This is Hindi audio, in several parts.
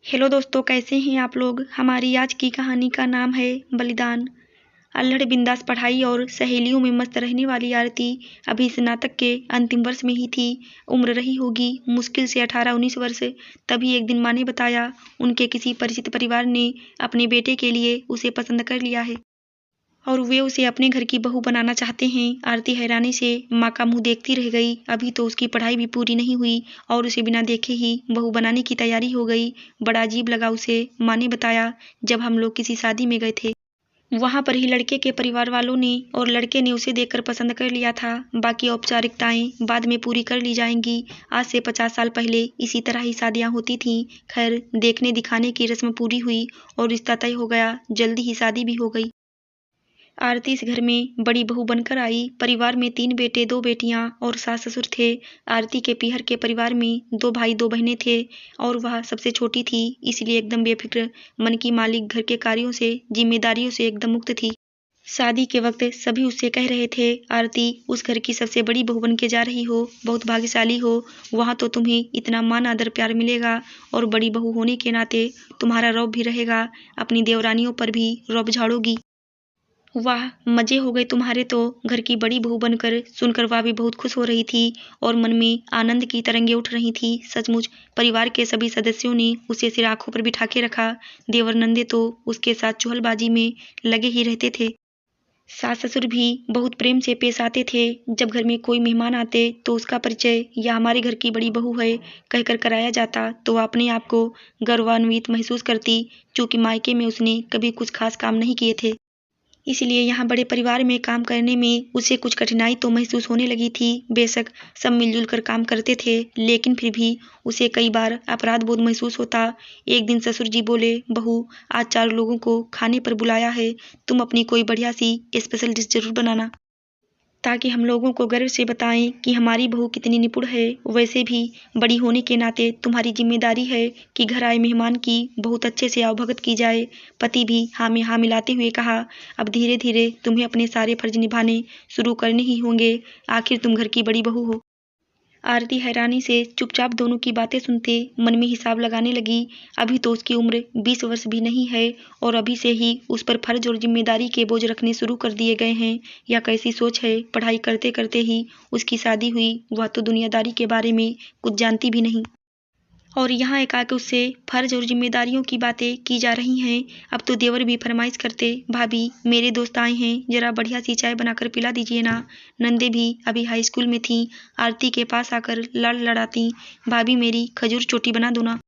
हेलो दोस्तों, कैसे हैं आप लोग। हमारी आज की कहानी का नाम है बलिदान। अल्हड़ बिंदास पढ़ाई और सहेलियों में मस्त रहने वाली आरती अभी स्नातक के अंतिम वर्ष में ही थी। उम्र रही होगी मुश्किल से 18-19 वर्ष। तभी एक दिन माँ ने बताया उनके किसी परिचित परिवार ने अपने बेटे के लिए उसे पसंद कर लिया है और वे उसे अपने घर की बहू बनाना चाहते हैं। आरती हैरानी से माँ का मुंह देखती रह गई। अभी तो उसकी पढ़ाई भी पूरी नहीं हुई और उसे बिना देखे ही बहू बनाने की तैयारी हो गई। बड़ा अजीब लगा उसे। माँ ने बताया, जब हम लोग किसी शादी में गए थे, वहां पर ही लड़के के परिवार वालों ने और लड़के ने उसे देखकर पसंद कर लिया था। बाकी औपचारिकताएं बाद में पूरी कर ली जाएंगी। आज से 50 साल पहले इसी तरह ही शादियां होती थीं। खैर, देखने दिखाने की रस्म पूरी हुई और रिश्ता तय हो गया। जल्दी ही शादी भी हो गई। आरती इस घर में बड़ी बहू बनकर आई। परिवार में 3 बेटे 2 बेटियां और सास ससुर थे। आरती के पीहर के परिवार में 2 भाई 2 बहनें थे और वह सबसे छोटी थी, इसलिए एकदम बेफिक्र मन की मालिक घर के कार्यों से, जिम्मेदारियों से एकदम मुक्त थी। शादी के वक्त सभी उससे कह रहे थे, आरती उस घर की सबसे बड़ी बहू बन के जा रही हो, बहुत भाग्यशाली हो। वहां तो तुम्हें इतना मान आदर प्यार मिलेगा और बड़ी बहू होने के नाते तुम्हारा रौब भी रहेगा। अपनी देवरानियों पर भी रौब झाड़ोगी। वाह, मजे हो गए तुम्हारे तो। घर की बड़ी बहू बनकर सुनकर वह भी बहुत खुश हो रही थी और मन में आनंद की तरंगें उठ रही थी। सचमुच परिवार के सभी सदस्यों ने उसे सिर आंखों पर बिठा के रखा। देवर नंदे तो उसके साथ चुहलबाजी में लगे ही रहते थे। सास ससुर भी बहुत प्रेम से पेश आते थे। जब घर में कोई मेहमान आते तो उसका परिचय या हमारे घर की बड़ी बहू है कहकर कराया जाता तो वह अपने आप को गौरवान्वित महसूस करती, चूंकि मायके में उसने कभी कुछ खास काम नहीं किए थे। इसलिए यहाँ बड़े परिवार में काम करने में उसे कुछ कठिनाई तो महसूस होने लगी थी। बेशक सब मिलजुल कर काम करते थे, लेकिन फिर भी उसे कई बार अपराध बोध महसूस होता। एक दिन ससुर जी बोले, बहू आज 4 लोगों को खाने पर बुलाया है, तुम अपनी कोई बढ़िया सी स्पेशल डिश जरूर बनाना, ताकि हम लोगों को गर्व से बताएं कि हमारी बहू कितनी निपुण है। वैसे भी बड़ी होने के नाते तुम्हारी जिम्मेदारी है कि घर आए मेहमान की बहुत अच्छे से आवभगत की जाए। पति भी हाँ में हाँ मिलाते हुए कहा, अब धीरे धीरे तुम्हें अपने सारे फर्ज निभाने शुरू करने ही होंगे, आखिर तुम घर की बड़ी बहू हो। आरती हैरानी से चुपचाप दोनों की बातें सुनते मन में हिसाब लगाने लगी। अभी तो उसकी उम्र 20 वर्ष भी नहीं है और अभी से ही उस पर फर्ज और जिम्मेदारी के बोझ रखने शुरू कर दिए गए हैं। यह कैसी सोच है। पढ़ाई करते करते ही उसकी शादी हुई। वह तो दुनियादारी के बारे में कुछ जानती भी नहीं और यहाँ एकाएक उससे फर्ज और जिम्मेदारियों की बातें की जा रही हैं। अब तो देवर भी फरमाइश करते, भाभी मेरे दोस्त आए हैं, जरा बढ़िया सी चाय बनाकर पिला दीजिए ना। नंदे भी अभी हाई स्कूल में थी, आरती के पास आकर लड़ लड़ाती, भाभी मेरी खजूर चोटी बना दो ना,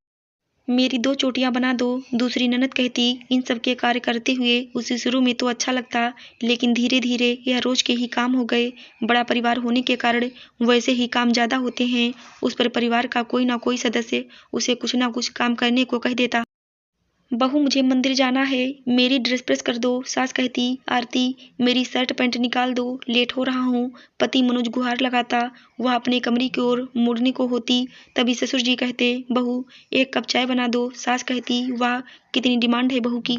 मेरी 2 चोटियां बना दो। दूसरी ननद कहती, इन सब के कार्य करते हुए उसे शुरू में तो अच्छा लगता, लेकिन धीरे धीरे यह रोज के ही काम हो गए। बड़ा परिवार होने के कारण वैसे ही काम ज्यादा होते हैं। उस पर परिवार का कोई ना कोई सदस्य उसे कुछ ना कुछ काम करने को कह देता। बहू मुझे मंदिर जाना है, मेरी ड्रेस प्रेस कर दो। सास कहती, आरती मेरी शर्ट पैंट निकाल दो, लेट हो रहा हूँ। पति मनोज गुहार लगाता, वह अपने कमरे की ओर मुड़ने को होती, तभी ससुर जी कहते, बहू 1 कप चाय बना दो। सास कहती, वाह कितनी डिमांड है बहू की।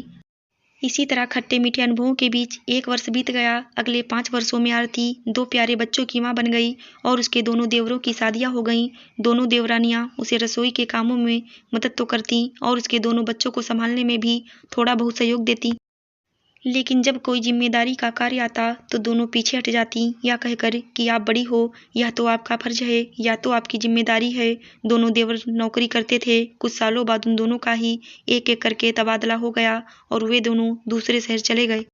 इसी तरह खट्टे मीठे अनुभवों के बीच 1 वर्ष बीत गया। अगले 5 वर्षों में आरती 2 प्यारे बच्चों की मां बन गई और उसके दोनों देवरों की शादियां हो गईं। दोनों देवरानियां उसे रसोई के कामों में मदद तो करती और उसके दोनों बच्चों को संभालने में भी थोड़ा बहुत सहयोग देती, लेकिन जब कोई जिम्मेदारी का कार्य आता तो दोनों पीछे हट जाती, या कहकर कि आप बड़ी हो, यह तो आपका फर्ज है या तो आपकी जिम्मेदारी है। दोनों देवर नौकरी करते थे। कुछ सालों बाद उन दोनों का ही एक एक करके तबादला हो गया और वे दोनों दूसरे शहर चले गए।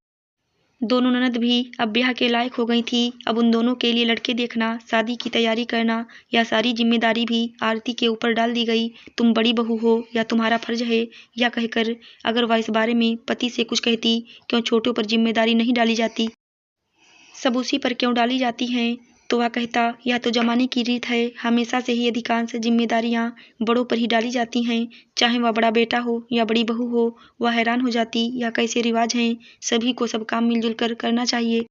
दोनों ननद भी अब ब्याह के लायक हो गई थी। अब उन दोनों के लिए लड़के देखना, शादी की तैयारी करना, यह सारी जिम्मेदारी भी आरती के ऊपर डाल दी गई। तुम बड़ी बहू हो या तुम्हारा फर्ज है, या कहकर अगर वह इस बारे में पति से कुछ कहती, क्यों छोटों पर जिम्मेदारी नहीं डाली जाती, सब उसी पर क्यों डाली जाती हैं, तो वह कहता, यह तो जमाने की रीत है, हमेशा से ही अधिकांश जिम्मेदारियां बड़ों पर ही डाली जाती हैं, चाहे वह बड़ा बेटा हो या बड़ी बहू हो। वह हैरान हो जाती, यह कैसे रिवाज हैं, सभी को सब काम मिलजुल कर करना चाहिए,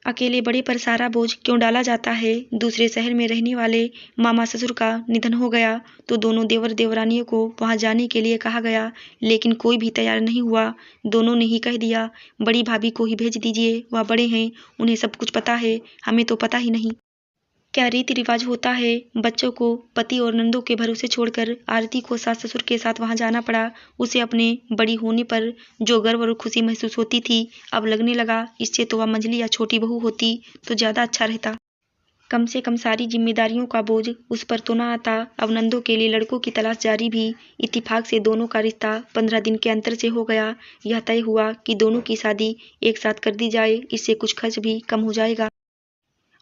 अकेले बड़े पर सारा बोझ क्यों डाला जाता है। दूसरे शहर में रहने वाले मामा ससुर का निधन हो गया तो दोनों देवर देवरानियों को वहां जाने के लिए कहा गया, लेकिन कोई भी तैयार नहीं हुआ। दोनों ने ही कह दिया, बड़ी भाभी को ही भेज दीजिए, वह बड़े हैं, उन्हें सब कुछ पता है, हमें तो पता ही नहीं। क्या रीति रिवाज होता है। बच्चों को पति और नंदों के भरोसे छोड़कर आरती को सास ससुर के साथ वहां जाना पड़ा। उसे अपने बड़ी होने पर जो गर्व और खुशी महसूस होती थी, अब लगने लगा इससे तो वह मंझली या छोटी बहू होती तो ज्यादा अच्छा रहता। कम से कम सारी जिम्मेदारियों का बोझ उस पर तो ना आता। अब नंदों के लिए लड़कों की तलाश जारी भी। इत्तेफाक से दोनों का रिश्ता 15 दिन के अंतर से हो गया। यह तय हुआ कि दोनों की शादी एक साथ कर दी जाए, इससे कुछ खर्च भी कम हो जाएगा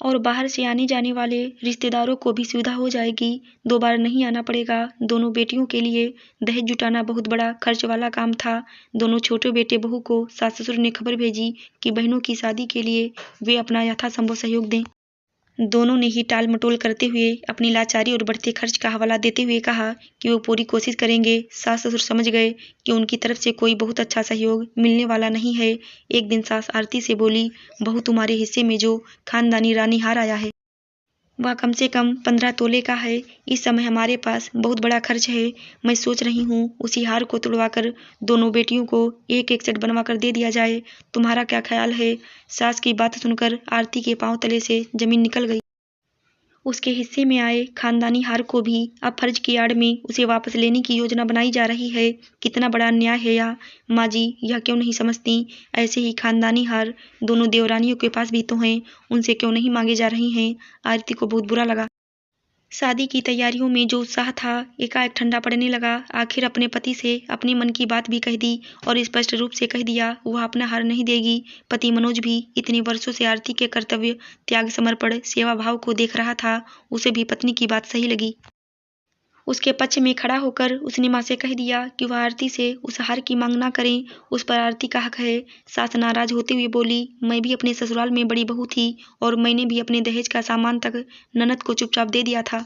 और बाहर से आने जाने वाले रिश्तेदारों को भी सुविधा हो जाएगी। 2 बार नहीं आना पड़ेगा। दोनों बेटियों के लिए दहेज जुटाना बहुत बड़ा खर्च वाला काम था। दोनों छोटे बेटे बहू को सास ससुर ने खबर भेजी कि बहनों की शादी के लिए वे अपना यथासंभव सहयोग दें। दोनों ने ही टाल मटोल करते हुए अपनी लाचारी और बढ़ते खर्च का हवाला देते हुए कहा कि वो पूरी कोशिश करेंगे। सास ससुर समझ गए कि उनकी तरफ से कोई बहुत अच्छा सहयोग मिलने वाला नहीं है। एक दिन सास आरती से बोली, बहू तुम्हारे हिस्से में जो खानदानी रानी हार आया है वह कम से कम 15 तोले का है। इस समय हमारे पास बहुत बड़ा खर्च है। मैं सोच रही हूँ उसी हार को तुड़वाकर दोनों बेटियों को एक एक सेट बनवा कर दे दिया जाए। तुम्हारा क्या ख्याल है। सास की बात सुनकर आरती के पांव तले से जमीन निकल गई। उसके हिस्से में आए खानदानी हार को भी अब फर्ज की आड़ में उसे वापस लेने की योजना बनाई जा रही है। कितना बड़ा अन्याय है यह। माँ जी यह क्यों नहीं समझती। ऐसे ही खानदानी हार दोनों देवरानियों के पास भी तो हैं, उनसे क्यों नहीं मांगे जा रही हैं। आरती को बहुत बुरा लगा। शादी की तैयारियों में जो उत्साह था एकाएक ठंडा पड़ने लगा। आखिर अपने पति से अपने मन की बात भी कह दी और स्पष्ट रूप से कह दिया वह अपना हार नहीं देगी। पति मनोज भी इतने वर्षों से आरती के कर्तव्य, त्याग, समर्पण, सेवा भाव को देख रहा था। उसे भी पत्नी की बात सही लगी। उसके पक्ष में खड़ा होकर उसने माँ से कह दिया कि वह आरती से उस हार की मांग ना करें, उस पर आरती का हक है। सास नाराज होते हुए बोली, मैं भी अपने ससुराल में बड़ी बहू थी और मैंने भी अपने दहेज का सामान तक ननद को चुपचाप दे दिया था।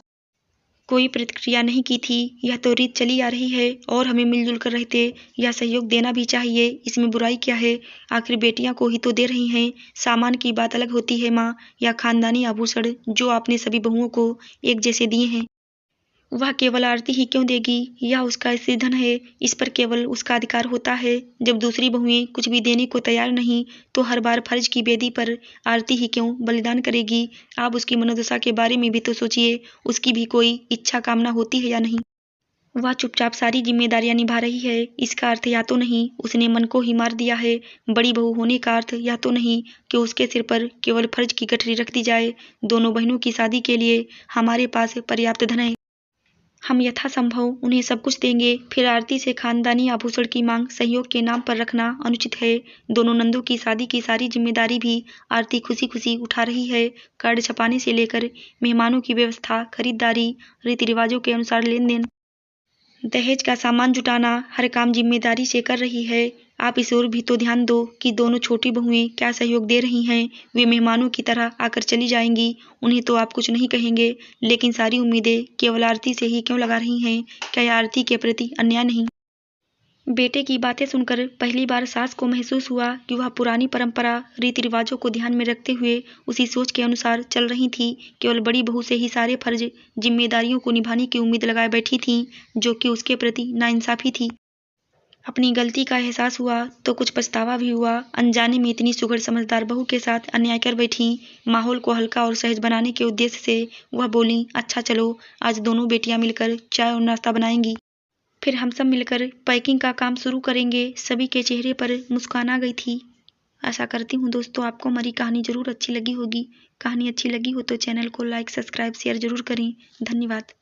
कोई प्रतिक्रिया नहीं की थी। यह तो रीत चली आ रही है और हमें मिलजुल कर रहते यह सहयोग देना भी चाहिए। इसमें बुराई क्या है। आखिर बेटियां को ही तो दे रही हैं। सामान की बात अलग होती है माँ, या खानदानी आभूषण जो आपने सभी बहुओं को एक जैसे दिए हैं वह केवल आरती ही क्यों देगी। यह उसका स्त्रीधन है, इस पर केवल उसका अधिकार होता है। जब दूसरी बहुएं कुछ भी देने को तैयार नहीं तो हर बार फर्ज की बेदी पर आरती ही क्यों बलिदान करेगी। आप उसकी मनोदशा के बारे में भी तो सोचिए। उसकी भी कोई इच्छा कामना होती है या नहीं। वह चुपचाप सारी जिम्मेदारियां निभा रही है। इसका अर्थ या तो नहीं उसने मन को ही मार दिया है। बड़ी बहू होने का अर्थ या तो नहीं कि उसके सिर पर केवल फर्ज की गठरी रख दी जाए। दोनों बहनों की शादी के लिए हमारे पास पर्याप्त धन है। हम यथासंभव उन्हें सब कुछ देंगे। फिर आरती से खानदानी आभूषण की मांग सहयोग के नाम पर रखना अनुचित है। दोनों नंदों की शादी की सारी जिम्मेदारी भी आरती खुशी खुशी उठा रही है। कार्ड छपाने से लेकर मेहमानों की व्यवस्था, खरीदारी, रीति रिवाजों के अनुसार लेन देन, दहेज का सामान जुटाना, हर काम जिम्मेदारी से कर रही है। आप इस ओर भी तो ध्यान दो कि दोनों छोटी बहुएं क्या सहयोग दे रही हैं। वे मेहमानों की तरह आकर चली जाएंगी, उन्हें तो आप कुछ नहीं कहेंगे, लेकिन सारी उम्मीदें केवल आरती से ही क्यों लगा रही हैं। क्या यह आरती के प्रति अन्याय नहीं। बेटे की बातें सुनकर पहली बार सास को महसूस हुआ कि वह पुरानी परंपरा, रीति रिवाजों को ध्यान में रखते हुए उसी सोच के अनुसार चल रही थी। केवल बड़ी बहू से ही सारे फर्ज, जिम्मेदारियों को निभाने की उम्मीद लगाए बैठी थी, जो कि उसके प्रति नाइंसाफी थी। अपनी गलती का एहसास हुआ तो कुछ पछतावा भी हुआ। अनजाने में इतनी सुघड़ समझदार बहू के साथ अन्याय कर बैठी। माहौल को हल्का और सहज बनाने के उद्देश्य से वह बोली, अच्छा चलो आज दोनों बेटियां मिलकर चाय और नाश्ता बनाएंगी, फिर हम सब मिलकर पैकिंग का काम शुरू करेंगे। सभी के चेहरे पर मुस्कान आ गई थी। आशा करती हूँ दोस्तों आपको हमारी कहानी जरूर अच्छी लगी होगी। कहानी अच्छी लगी हो तो चैनल को लाइक, सब्सक्राइब, शेयर जरूर करें। धन्यवाद।